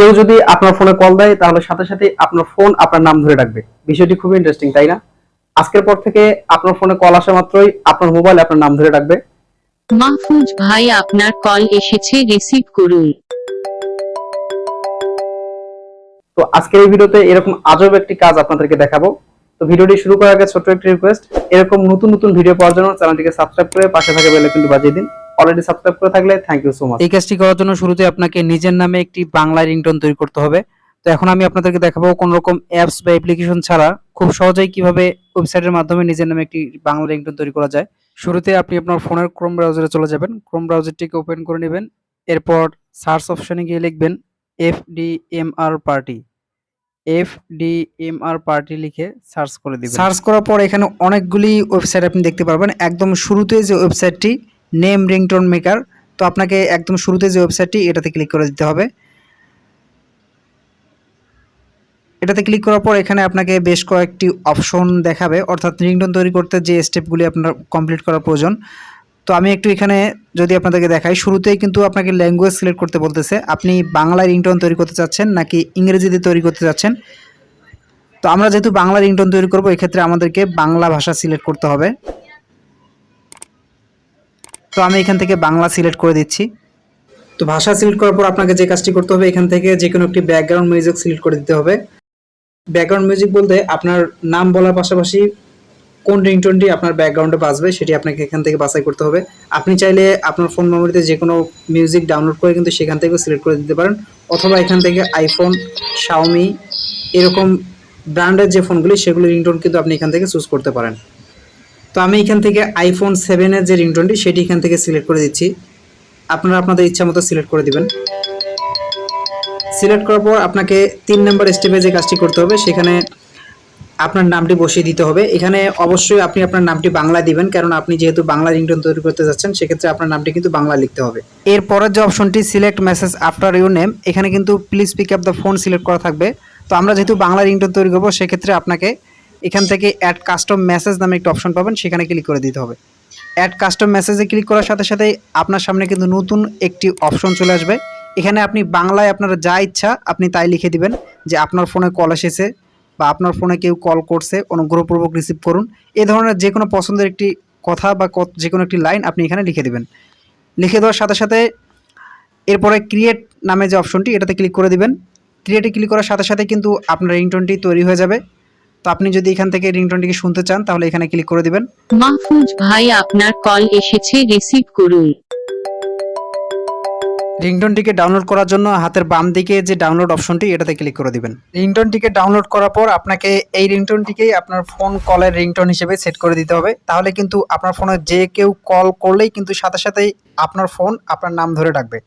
কেউ যদি আপনার ফোনে কল দেয় তাহলে সাথে সাথে আপনার ফোন আপনার নাম ধরে ডাকবে। বিষয়টি খুবই ইন্টারেস্টিং, তাই না? আজকের পর থেকে আপনার ফোনে কল আসা মাত্রই আপনার মোবাইল আপনার নাম ধরে ডাকবে। মাহফুজ ভাই, আপনার কল এসেছে, রিসিভ করুন। তো আজকের এই ভিডিওতে এরকম আজব একটি কাজ আপনাদেরকে দেখাবো। তো ভিডিওটি শুরু করার আগে ছোট্ট একটি রিকোয়েস্ট, এরকম নতুন নতুন ভিডিও পাওয়ার জন্য চ্যানেলটিকে সাবস্ক্রাইব করে পাশে থাকা বেল আইকনটি বাজিয়ে দিন। অলরেডি সাবস্ক্রাইব করে থাকলে থ্যাংক ইউ সো মাচ। এই কাজটি করার জন্য শুরুতে আপনাকে নিজের নামে একটি বাংলা রিংটোন তৈরি করতে হবে। তো এখন আমি আপনাদেরকে দেখাবো কোন রকম অ্যাপস বা অ্যাপ্লিকেশন ছাড়া খুব সহজেই কিভাবে ওয়েবসাইটের মাধ্যমে নিজের নামে একটি বাংলা রিংটোন তৈরি করা যায়। শুরুতে আপনি আপনার ফোনের ক্রোম ব্রাউজারে চলে যাবেন, ক্রোম ব্রাউজারটিকে ওপেন করে নেবেন। এরপর সার্চ অপশনে গিয়ে লিখবেন FDMR পার্টি। FDMR পার্টি লিখে সার্চ করে দিবেন। সার্চ করার পর এখানে অনেকগুলি ওয়েবসাইট আপনি দেখতে পারবেন। একদম শুরুতে যে ওয়েবসাইটটি নেম রিংটোন মেকার, তো আপনাকে একদম শুরুতে যে ওয়েবসাইটটি এটাতে ক্লিক করে দিতে হবে। এটাতে ক্লিক করার পর এখানে আপনাকে বেশ কয়েকটি অপশন দেখাবে, অর্থাৎ রিংটোন তৈরি করতে যে স্টেপগুলি আপনার কমপ্লিট করা প্রয়োজন। তো আমি একটু এখানে যদি আপনাদেরকে দেখাই, শুরুতেই কিন্তু আপনাকে ল্যাঙ্গুয়েজ সিলেক্ট করতে বলতেছে। আপনি বাংলা রিংটোন তৈরি করতে চাচ্ছেন নাকি ইংরেজিতে তৈরি করতে চাচ্ছেন। তো আমরা যেহেতু বাংলা রিংটোন তৈরি করব, এক্ষেত্রে আমাদেরকে বাংলা ভাষা সিলেক্ট করতে হবে। তো আমি এখান থেকে বাংলা সিলেক্ট করে দিচ্ছি। তো ভাষা সিলেক্ট করার পর আপনাকে যে কাজটি করতে হবে, এখান থেকে যে কোনো একটি ব্যাকগ্রাউন্ড মিউজিক সিলেক্ট করে দিতে হবে। ব্যাকগ্রাউন্ড মিউজিক বলতে আপনার নাম বলার পাশাপাশি কোন রিংটোনটি আপনার ব্যাকগ্রাউন্ডে বাজবে সেটি আপনাকে এখান থেকে বাছাই করতে হবে। আপনি চাইলে আপনার ফোন মেমোরিতে যে কোনো মিউজিক ডাউনলোড করে কিন্তু সেখান থেকেও সিলেক্ট করে দিতে পারেন, অথবা এখান থেকে আইফোন, শাওমি এরকম ব্র্যান্ডের যে ফোনগুলি সেগুলি রিংটোন কিন্তু আপনি এখান থেকে চুজ করতে পারেন। তো আমি এখান থেকে আইফোন 7-এর যে রিংটোনটি সেটি এখান থেকে সিলেক্ট করে দিচ্ছি। আপনারা আপনাদের ইচ্ছা মতো সিলেক্ট করে দিবেন। সিলেক্ট করার পর আপনাকে 3 নম্বর স্টেপে যে কাজটি করতে হবে, সেখানে আপনার নামটি বসিয়ে দিতে হবে। এখানে অবশ্যই আপনি আপনার নামটি বাংলা দিবেন, কারণ আপনি যেহেতু বাংলা রিংটোন তৈরি করতে যাচ্ছেন সেক্ষেত্রে আপনার নামটি কিন্তু বাংলা লিখতে হবে। এরপরের যে অপশনটি select message after your name, এখানে কিন্তু please pick up the phone select করা থাকবে। তো আমরা যেহেতু বাংলা রিংটোন তৈরি করবো সেক্ষেত্রে আপনাকে এখান থেকে অ্যাড কাস্টম মেসেজ নামে একটা অপশন পাবেন, সেখানে ক্লিক করে দিতে হবে। অ্যাড কাস্টম মেসেজে ক্লিক করার সাথে সাথেই আপনার সামনে কিন্তু নতুন একটি অপশন চলে আসবে। এখানে আপনি বাংলায় আপনার যা ইচ্ছা আপনি তাই লিখে দিবেন, যে আপনার ফোনে কল এসেছে বা আপনার ফোনে কেউ কল করছে, অনুগ্রহপূর্বক রিসিভ করুন। এই ধরনের যে কোনো পছন্দের একটি কথা বা যে কোনো একটি লাইন আপনি এখানে লিখে দিবেন। লিখে দেওয়ার সাথে সাথে এরপরে ক্রিয়েট নামে যে অপশনটি এটাতে ক্লিক করে দিবেন। ক্রিয়েটে ক্লিক করার সাথে সাথে কিন্তু আপনার রিংটোনটি তৈরি হয়ে যাবে। তো আপনি যদি এখান থেকে রিংটোনটিকে শুনতে চান তাহলে এখানে ক্লিক করে দিবেন। মাহফুজ ভাই, আপনার কল এসেছে, রিসিভ করুন। রিংটোনটিকে ডাউনলোড করার জন্য হাতের বাম দিকে যে ডাউনলোড অপশনটি এটাতে ক্লিক করে দিবেন। রিংটোনটিকে ডাউনলোড করার পর আপনাকে এই রিংটোনটিকেই আপনার ফোন কলের রিংটোন হিসেবে সেট করে দিতে হবে। তাহলে কিন্তু আপনার ফোনে যে কেউ কল করলেই কিন্তু সাথে সাথেই আপনার ফোন আপনার নাম ধরে ডাকবে।